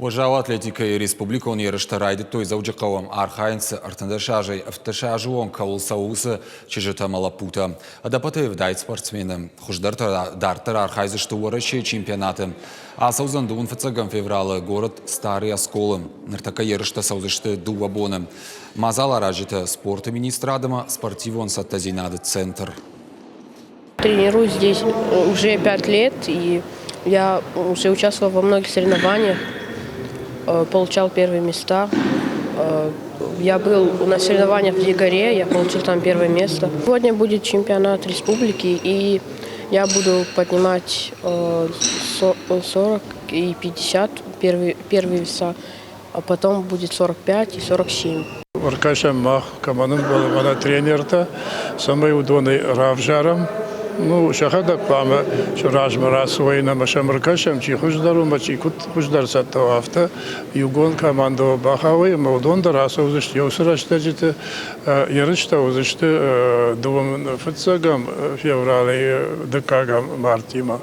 Ожау Атлетика Республикон ярыштарайды той заужақауам архайнсы артында шажай автошажу он кавылсауысы чежетамала пута. Адапаты вдайт спортсмены. Дартар архайзы штуарышы чемпионаты. А саузандуын фацаган февралы город Старый Осколы. Ныртака ярышта саузышты дуабоны. Мазала ражита спорта министрадама спортивон саттазинады центр. Тренируюсь здесь уже 5 лет, и я уже участвовал во многих соревнованиях, получал первые места. Я был на соревнованиях в Егоре, я получил там первое место. Сегодня будет чемпионат республики, и я буду поднимать 40 и 50 первые веса, а потом будет 45 и 47. Аркашем мах командам был тренер-то, самый удобный равжаром. Ну, шахадак пама, что размера свои на машем аркашем, чи хуждару, мачи хуждар сатто авто, югон команду бахавы, молдон да расов зашти, усрачтаджите, ярышта узашти, думам фацагам феврале декагам мартима.